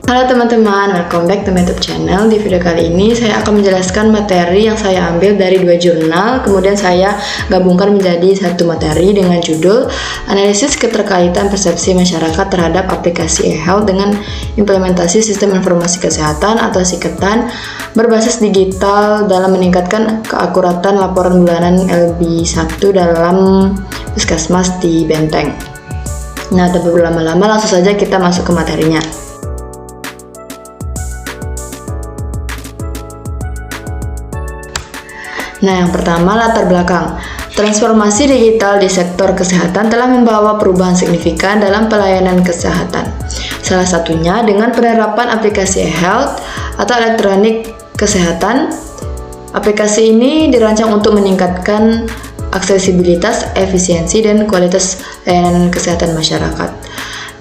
Halo teman-teman, welcome back to my YouTube channel. Di video kali ini saya akan menjelaskan materi yang saya ambil dari 2 jurnal, kemudian saya gabungkan menjadi satu materi dengan judul Analisis Keterkaitan Persepsi Masyarakat Terhadap Aplikasi eHealth dengan Implementasi Sistem Informasi Kesehatan atau SIKETAN berbasis digital dalam meningkatkan keakuratan laporan bulanan LB1 dalam Puskesmas di Benteng. Nah, tanpa berlama-lama langsung saja kita masuk ke materinya. Nah, yang pertama, latar belakang. Transformasi digital di sektor kesehatan telah membawa perubahan signifikan dalam pelayanan kesehatan. Salah satunya dengan penerapan aplikasi eHealth atau elektronik kesehatan. Aplikasi ini dirancang untuk meningkatkan aksesibilitas, efisiensi, dan kualitas layanan kesehatan masyarakat.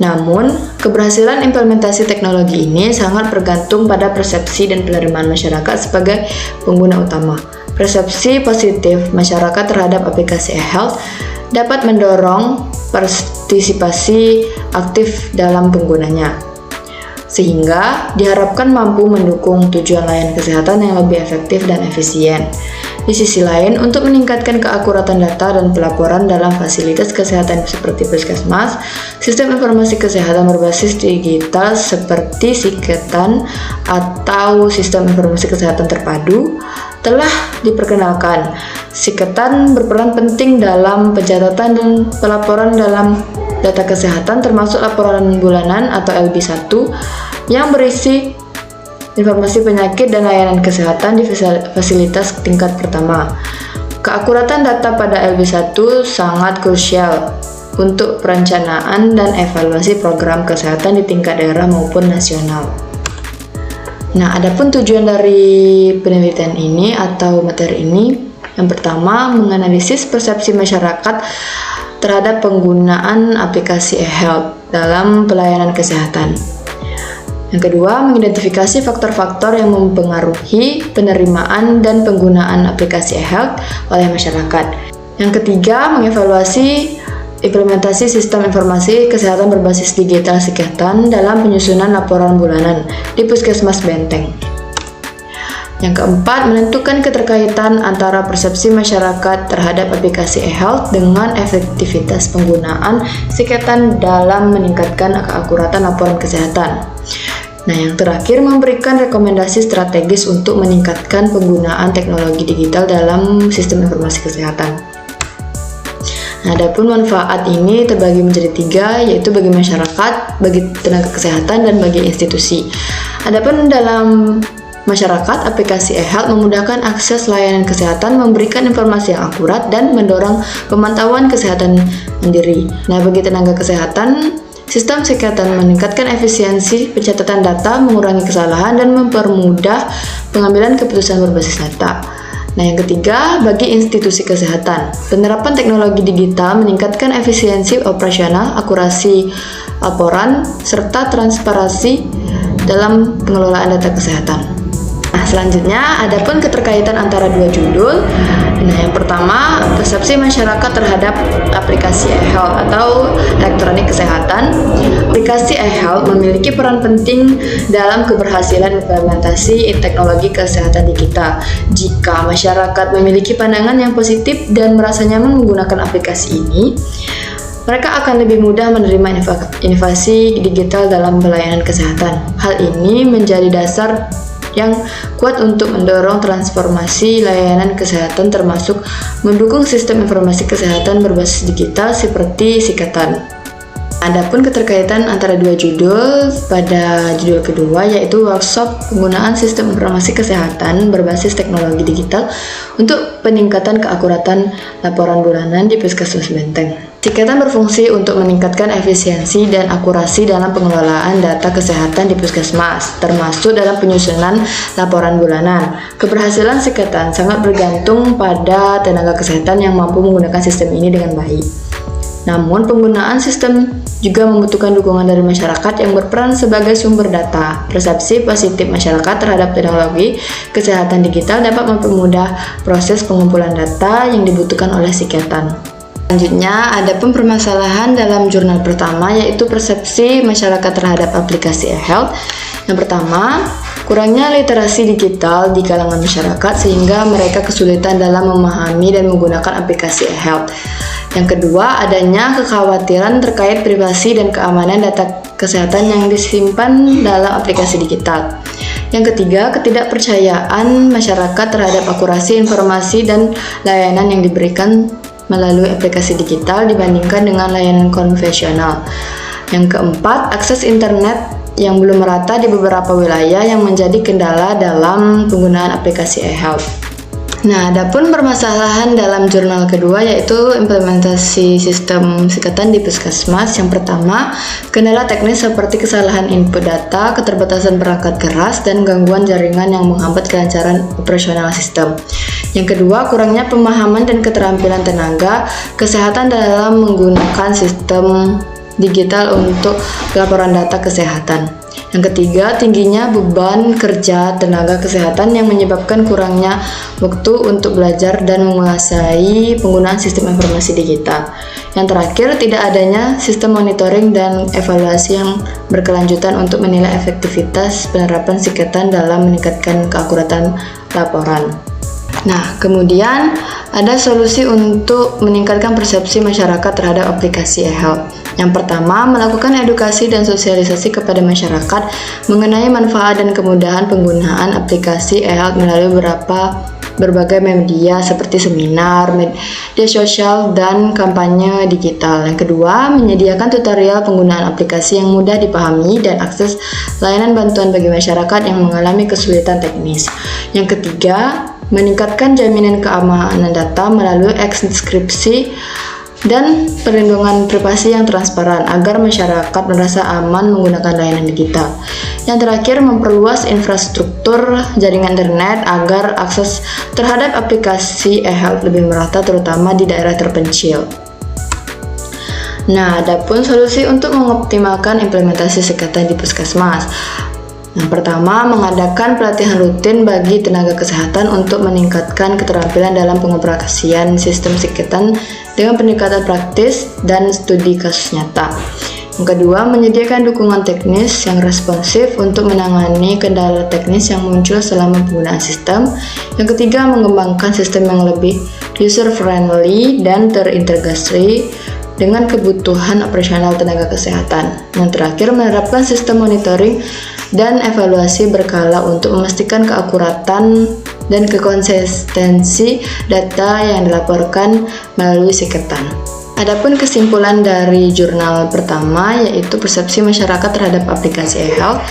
Namun, keberhasilan implementasi teknologi ini sangat bergantung pada persepsi dan penerimaan masyarakat sebagai pengguna utama. Persepsi positif masyarakat terhadap aplikasi eHealth dapat mendorong partisipasi aktif dalam penggunanya, sehingga diharapkan mampu mendukung tujuan layanan kesehatan yang lebih efektif dan efisien. Di sisi lain, untuk meningkatkan keakuratan data dan pelaporan dalam fasilitas kesehatan seperti puskesmas, sistem informasi kesehatan berbasis digital seperti SIKETAN atau sistem informasi kesehatan terpadu telah diperkenalkan. SIKETAN berperan penting dalam pencatatan dan pelaporan dalam data kesehatan, termasuk laporan bulanan atau LB1 yang berisi informasi penyakit dan layanan kesehatan di fasilitas tingkat pertama. Keakuratan data pada LB1 sangat krusial untuk perencanaan dan evaluasi program kesehatan di tingkat daerah maupun nasional. Nah, adapun tujuan dari penelitian ini atau materi ini, yang pertama, menganalisis persepsi masyarakat terhadap penggunaan aplikasi eHealth dalam pelayanan kesehatan. Yang kedua, mengidentifikasi faktor-faktor yang mempengaruhi penerimaan dan penggunaan aplikasi eHealth oleh masyarakat. Yang ketiga, mengevaluasi implementasi sistem informasi kesehatan berbasis digital SIKETAN dalam penyusunan laporan bulanan di Puskesmas Benteng. Yang keempat, menentukan keterkaitan antara persepsi masyarakat terhadap aplikasi eHealth dengan efektivitas penggunaan SIKETAN dalam meningkatkan keakuratan laporan kesehatan. Nah, yang terakhir, memberikan rekomendasi strategis untuk meningkatkan penggunaan teknologi digital dalam sistem informasi kesehatan. Nah, adapun manfaat ini terbagi menjadi 3, yaitu bagi masyarakat, bagi tenaga kesehatan, dan bagi institusi. Adapun dalam masyarakat, aplikasi eHealth memudahkan akses layanan kesehatan, memberikan informasi yang akurat, dan mendorong pemantauan kesehatan mandiri. Nah, bagi tenaga kesehatan, sistem SIKETAN meningkatkan efisiensi pencatatan data, mengurangi kesalahan, dan mempermudah pengambilan keputusan berbasis data. Nah, yang ketiga, bagi institusi kesehatan, penerapan teknologi digital meningkatkan efisiensi operasional, akurasi laporan, serta transparansi dalam pengelolaan data kesehatan. Nah, selanjutnya, adapun keterkaitan antara 2 judul. Nah, yang pertama, persepsi masyarakat terhadap aplikasi eHealth atau elektronik kesehatan. Aplikasi eHealth memiliki peran penting dalam keberhasilan implementasi teknologi kesehatan digital. Jika masyarakat memiliki pandangan yang positif dan merasa nyaman menggunakan aplikasi ini, mereka akan lebih mudah menerima inovasi digital dalam pelayanan kesehatan. Hal ini menjadi dasar yang kuat untuk mendorong transformasi layanan kesehatan, termasuk mendukung sistem informasi kesehatan berbasis digital seperti SIKETAN. Adapun keterkaitan antara 2 judul pada judul kedua, yaitu workshop penggunaan sistem informasi kesehatan berbasis teknologi digital untuk peningkatan keakuratan laporan bulanan di Puskesmas Benteng. SIKETAN berfungsi untuk meningkatkan efisiensi dan akurasi dalam pengelolaan data kesehatan di puskesmas, termasuk dalam penyusunan laporan bulanan. Keberhasilan SIKETAN sangat bergantung pada tenaga kesehatan yang mampu menggunakan sistem ini dengan baik. Namun, penggunaan sistem juga membutuhkan dukungan dari masyarakat yang berperan sebagai sumber data. Persepsi positif masyarakat terhadap teknologi kesehatan digital dapat mempermudah proses pengumpulan data yang dibutuhkan oleh SIKETAN. Selanjutnya, ada permasalahan dalam jurnal pertama, yaitu persepsi masyarakat terhadap aplikasi eHealth. Yang pertama, kurangnya literasi digital di kalangan masyarakat sehingga mereka kesulitan dalam memahami dan menggunakan aplikasi e-health. Yang kedua, adanya kekhawatiran terkait privasi dan keamanan data kesehatan yang disimpan dalam aplikasi digital. Yang ketiga, ketidakpercayaan masyarakat terhadap akurasi informasi dan layanan yang diberikan melalui aplikasi digital dibandingkan dengan layanan konvensional. Yang keempat, akses internet yang belum merata di beberapa wilayah yang menjadi kendala dalam penggunaan aplikasi e-health. Nah, adapun permasalahan dalam jurnal kedua yaitu implementasi sistem sikatan di puskesmas. Yang pertama, kendala teknis seperti kesalahan input data, keterbatasan perangkat keras, dan gangguan jaringan yang menghambat kelancaran operasional sistem. Yang kedua, kurangnya pemahaman dan keterampilan tenaga kesehatan dalam menggunakan sistem digital untuk pelaporan data kesehatan. Yang ketiga, tingginya beban kerja tenaga kesehatan yang menyebabkan kurangnya waktu untuk belajar dan menguasai penggunaan sistem informasi digital. Yang terakhir, tidak adanya sistem monitoring dan evaluasi yang berkelanjutan untuk menilai efektivitas penerapan sikatan dalam meningkatkan keakuratan laporan. Nah, kemudian ada solusi untuk meningkatkan persepsi masyarakat terhadap aplikasi e-health. Yang pertama, melakukan edukasi dan sosialisasi kepada masyarakat mengenai manfaat dan kemudahan penggunaan aplikasi e-health melalui berbagai media seperti seminar, media sosial, dan kampanye digital. Yang kedua, menyediakan tutorial penggunaan aplikasi yang mudah dipahami dan akses layanan bantuan bagi masyarakat yang mengalami kesulitan teknis. Yang ketiga, meningkatkan jaminan keamanan data melalui enkripsi dan perlindungan privasi yang transparan agar masyarakat merasa aman menggunakan layanan digital. Yang terakhir, memperluas infrastruktur jaringan internet agar akses terhadap aplikasi e-health lebih merata terutama di daerah terpencil. Nah, adapun solusi untuk mengoptimalkan implementasi sikatan di puskesmas. Yang pertama, mengadakan pelatihan rutin bagi tenaga kesehatan untuk meningkatkan keterampilan dalam pengoperasian sistem sikatan dengan pendekatan praktis dan studi kasus nyata. Yang kedua, menyediakan dukungan teknis yang responsif untuk menangani kendala teknis yang muncul selama penggunaan sistem. Yang ketiga, mengembangkan sistem yang lebih user-friendly dan terintegrasi dengan kebutuhan operasional tenaga kesehatan. Yang terakhir, menerapkan sistem monitoring dan evaluasi berkala untuk memastikan keakuratan dan kekonsistensi data yang dilaporkan melalui sikatan. Adapun kesimpulan dari jurnal pertama yaitu persepsi masyarakat terhadap aplikasi e-health.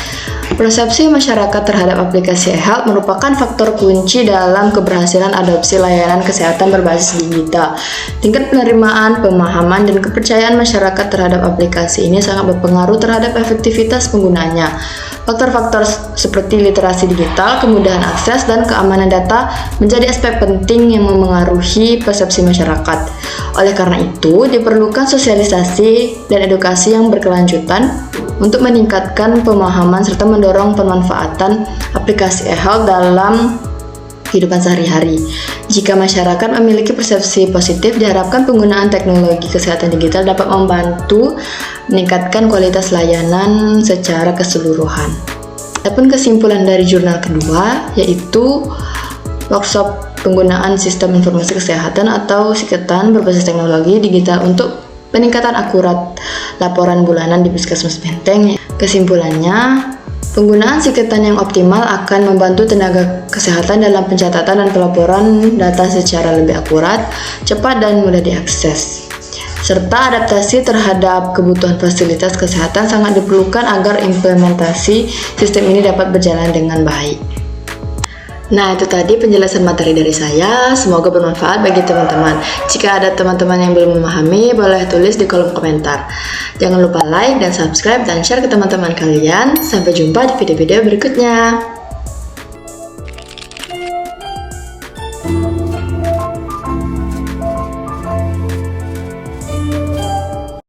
Persepsi masyarakat terhadap aplikasi e-health merupakan faktor kunci dalam keberhasilan adopsi layanan kesehatan berbasis digital. Tingkat penerimaan, pemahaman, dan kepercayaan masyarakat terhadap aplikasi ini sangat berpengaruh terhadap efektivitas penggunanya. Faktor-faktor seperti literasi digital, kemudahan akses, dan keamanan data menjadi aspek penting yang memengaruhi persepsi masyarakat. Oleh karena itu, diperlukan sosialisasi dan edukasi yang berkelanjutan untuk meningkatkan pemahaman serta mendorong pemanfaatan aplikasi e-health dalam kehidupan sehari-hari. Jika masyarakat memiliki persepsi positif, diharapkan penggunaan teknologi kesehatan digital dapat membantu meningkatkan kualitas layanan secara keseluruhan. Adapun kesimpulan dari jurnal kedua yaitu workshop penggunaan sistem informasi kesehatan atau sikatan berbasis teknologi digital untuk peningkatan akurat laporan bulanan di Puskesmas Menteng. Kesimpulannya, penggunaan sikatan yang optimal akan membantu tenaga kesehatan dalam pencatatan dan pelaporan data secara lebih akurat, cepat, dan mudah diakses. Serta adaptasi terhadap kebutuhan fasilitas kesehatan sangat diperlukan agar implementasi sistem ini dapat berjalan dengan baik. Nah, itu tadi penjelasan materi dari saya. Semoga bermanfaat bagi teman-teman. Jika ada teman-teman yang belum memahami, boleh tulis di kolom komentar. Jangan lupa like dan subscribe dan share ke teman-teman kalian. Sampai jumpa di video-video berikutnya.